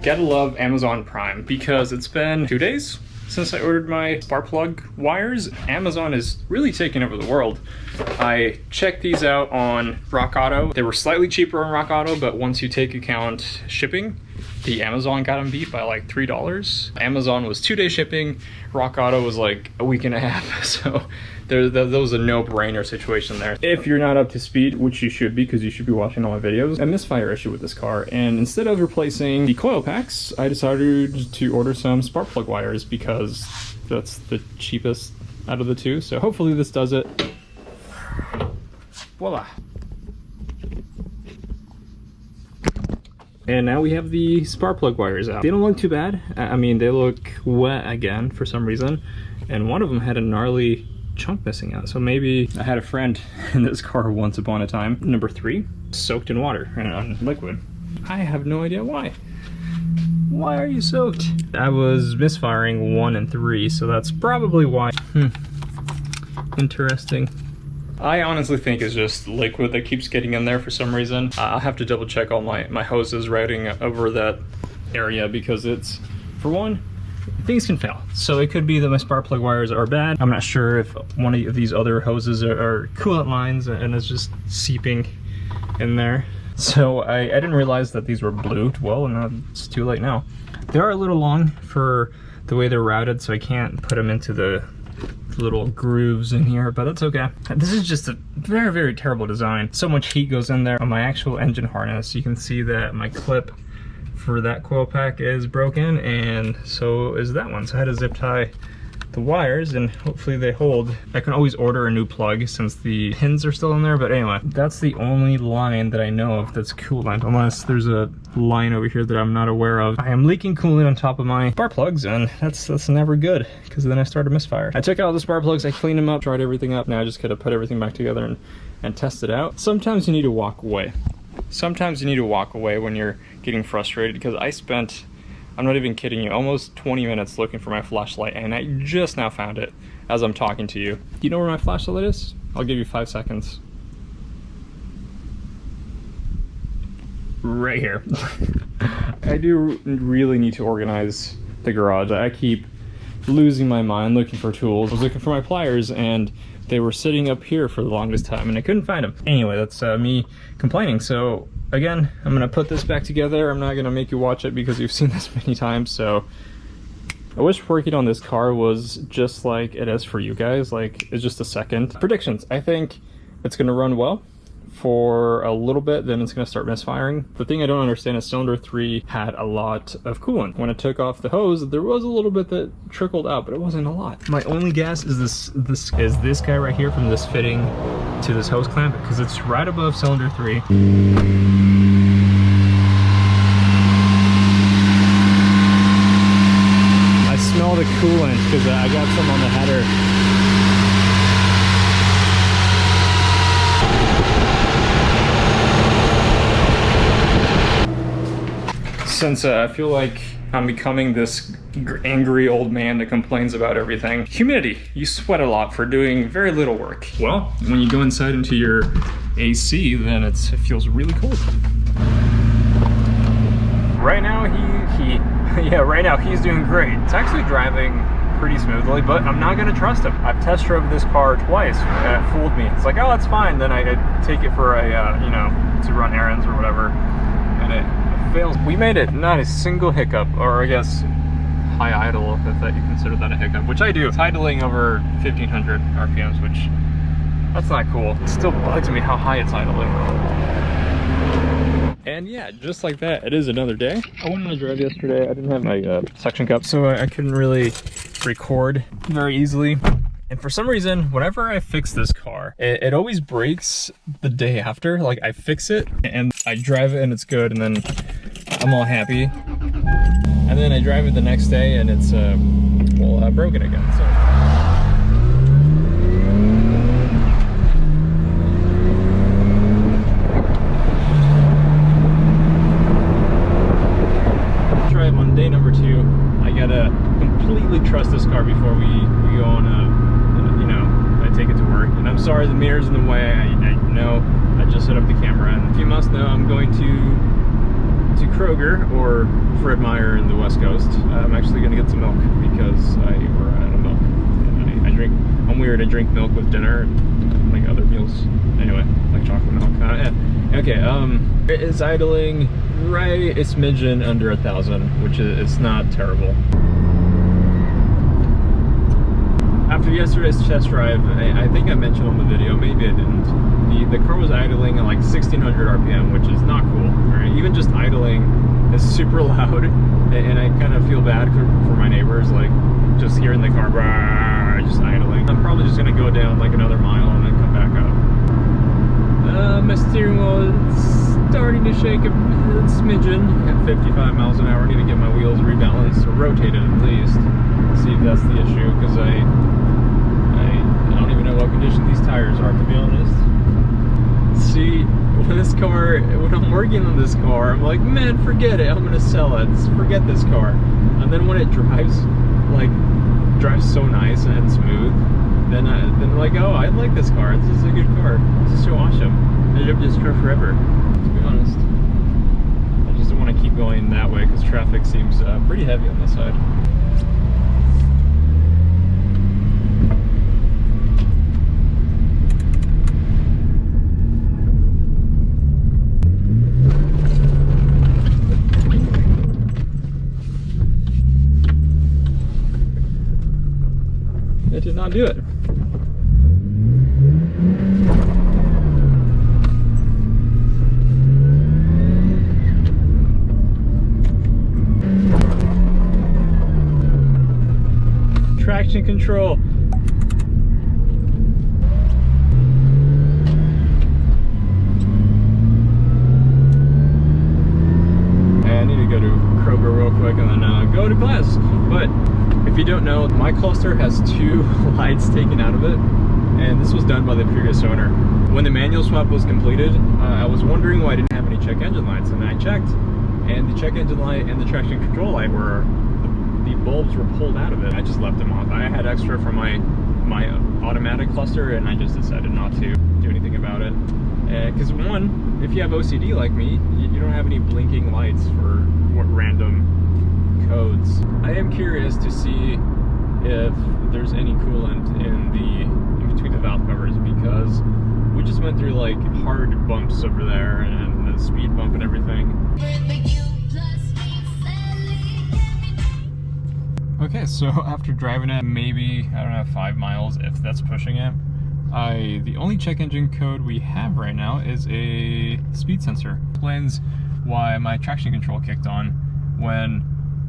Gotta love Amazon Prime because it's been 2 days since I ordered my sparkplug wires. Amazon is really taking over the world. I checked these out on Rock Auto. They were slightly cheaper on Rock Auto, but once you take account shipping, the Amazon got them beat by like $3. Amazon was 2-day shipping. Rock Auto was like a week and a half. So that was a no-brainer situation there. If you're not up to speed, which you should be because you should be watching all my videos, a misfire issue with this car. And instead of replacing the coil packs, I decided to order some spark plug wires because that's the cheapest out of the two. So hopefully this does it. Voila. And now we have the spark plug wires out. They don't look too bad. I mean, they look wet again for some reason. And one of them had a gnarly chunk missing out. So maybe I had a friend in this car once upon a time. Number 3, soaked in water and liquid. I have no idea why. Why are you soaked? I was misfiring 1 and 3, so that's probably why. Interesting. I honestly think it's just liquid that keeps getting in there for some reason. I'll have to double check all my hoses routing over that area because it's, for one, things can fail. So it could be that my spark plug wires are bad. I'm not sure if one of these other hoses are coolant lines and it's just seeping in there. So I didn't realize that these were blue. Well, and it's too late now. They are a little long for the way they're routed, so I can't put them into the little grooves in here, but that's okay. This is just a very, very terrible design. So much heat goes in there. On my actual engine harness, you can see that my clip for that coil pack is broken, and so is that one. So I had to zip tie the wires and hopefully they hold. I can always order a new plug since the pins are still in there, but anyway, that's the only line that I know of that's coolant, unless there's a line over here that I'm not aware of. I am leaking coolant on top of my spark plugs, and that's never good because then I start a misfire. I took out all the spark plugs, I cleaned them up, dried everything up. Now I just gotta put everything back together and test it out. Sometimes you need to walk away. Sometimes you need to walk away when you're getting frustrated, because I spent, I'm not even kidding you, almost 20 minutes looking for my flashlight, and I just now found it as I'm talking to you. Do you know where my flashlight is? I'll give you 5 seconds. Right here. I do really need to organize the garage. I keep losing my mind looking for tools. I was looking for my pliers and they were sitting up here for the longest time and I couldn't find them. Anyway, that's me complaining. So again, I'm gonna put this back together. I'm not gonna make you watch it because you've seen this many times. So I wish working on this car was just like it is for you guys. Like, it's just a second. Predictions. I think it's gonna run well for a little bit, then it's gonna start misfiring. The thing I don't understand is cylinder 3 had a lot of coolant. When I took off the hose, there was a little bit that trickled out, but it wasn't a lot. My only guess is this guy right here, from this fitting to this hose clamp, because it's right above cylinder 3. I smell the coolant because I got some on the header. Since I feel like I'm becoming this angry old man that complains about everything. Humidity. You sweat a lot for doing very little work. Well, when you go inside into your AC, then it feels really cold. Right now, right now he's doing great. It's actually driving pretty smoothly, but I'm not gonna trust him. I've test drove this car twice, and it fooled me. It's like, oh, that's fine. Then I take it for a, you know, to run errands or whatever, and it fails. We made it, not a single hiccup, or I guess high idle, if that you consider that a hiccup, which I do. It's idling over 1500 RPMs, which that's not cool. It still bugs me how high it's idling. And yeah, just like that, it is another day. I went on a drive yesterday. I didn't have my suction cup, so I couldn't really record very easily. And for some reason, whenever I fix this car, it always breaks the day after. Like, I fix it and I drive it and it's good, and then I'm all happy. And then I drive it the next day and it's broken again. So on day number 2, I gotta completely trust this car before we go on you know, I take it to work. And I'm sorry the mirror's in the way. I know I just set up the camera, and if you must know, I'm going to to Kroger, or Fred Meyer in the West Coast. I'm actually gonna get some milk because I ran out of milk. And I'm weird, I drink milk with dinner, like other meals. Anyway, like chocolate milk. Okay, it's idling right a smidgen under 1,000, which is, it's not terrible. After yesterday's test drive, I think I mentioned on the video, maybe I didn't, the car was idling at like 1600 RPM, which is not cool. Right? Even just idling is super loud, and I kind of feel bad for my neighbors, like just hearing the car just idling. I'm probably just gonna go down like another mile and then come back up. My steering wheel is starting to shake a smidgen at 55 miles an hour. I need to get my wheels rebalanced or rotated at least. See if that's the issue, because I don't even know what condition these tires are, to be honest. See, when I'm working on this car, I'm like, man, forget it, I'm gonna sell it, forget this car. And then when it drives so nice and smooth, then like, oh, I like this car, this is a good car, this is so awesome. I love this car forever, to be honest. I just don't want to keep going that way because traffic seems pretty heavy on this side. It did not do it. Traction control. I need to go to Kroger real quick and then go to class. But if you don't know, my cluster has 2 lights taken out of it, and this was done by the previous owner. When the manual swap was completed, I was wondering why I didn't have any check engine lights, and I checked, and the check engine light and the traction control light were, the bulbs were pulled out of it. I just left them off. I had extra from my automatic cluster, and I just decided not to do anything about it. Because one, if you have OCD like me, you don't have any blinking lights for random codes. I am curious to see if there's any coolant in between the valve covers, because we just went through like hard bumps over there and the speed bump and everything. Okay, so after driving it maybe, I don't know, 5 miles, if that's pushing it, the only check engine code we have right now is a speed sensor. Explains why my traction control kicked on when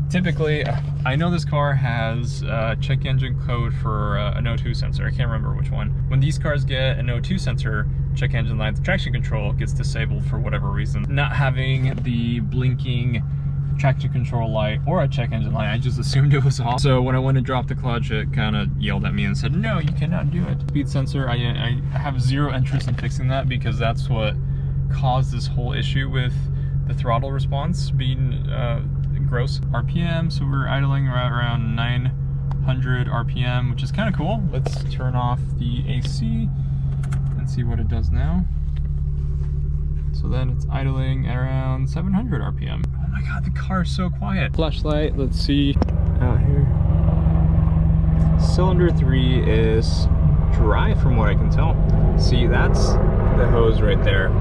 typically, I know this car has a check engine code for an O2 sensor. I can't remember which one. When these cars get an O2 sensor check engine light, the traction control gets disabled for whatever reason. Not having the blinking traction control light or a check engine light, I just assumed it was off. So when I went to drop the clutch, it kind of yelled at me and said, no, you cannot do it. Speed sensor, I have zero interest in fixing that, because that's what caused this whole issue with the throttle response being gross RPM. So we're idling around 900 RPM, which is kind of cool. Let's turn off the AC and see what it does now. So then it's idling around 700 RPM. Oh my god, the car is so quiet. Flashlight, let's see out here. Cylinder 3 is dry from what I can tell. See, that's the hose right there.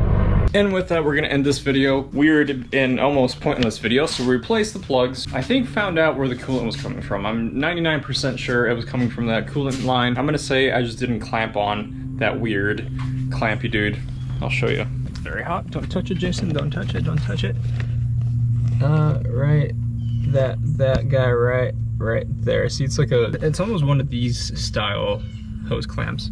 And with that, we're gonna end this video. Weird and almost pointless video. So we replaced the plugs. I think found out where the coolant was coming from. I'm 99% sure it was coming from that coolant line. I'm gonna say I just didn't clamp on that weird clampy dude. I'll show you. It's very hot. Don't touch it, Jason. Don't touch it. Don't touch it. Right. That guy right there. See, it's like it's almost one of these style hose clamps.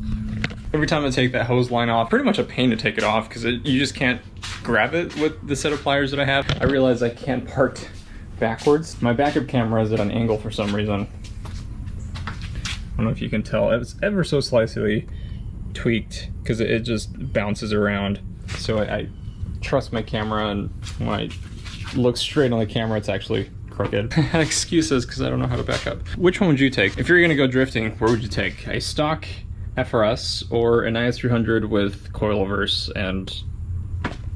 Every time I take that hose line off, pretty much a pain to take it off because you just can't grab it with the set of pliers that I have. I realize I can't park backwards. My backup camera is at an angle for some reason. I don't know if you can tell. It's ever so slightly tweaked because it just bounces around. So I trust my camera, and when I look straight on the camera, it's actually crooked. Excuses because I don't know how to back up. Which one would you take? If you're gonna go drifting, where would you take? A stock FRS or an IS300 with coilovers and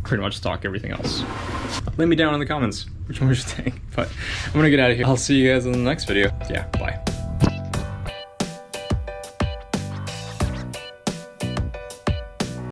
pretty much stock everything else? Leave me down in the comments which one you think. But I'm gonna get out of here. I'll see you guys in the next video. Yeah, bye.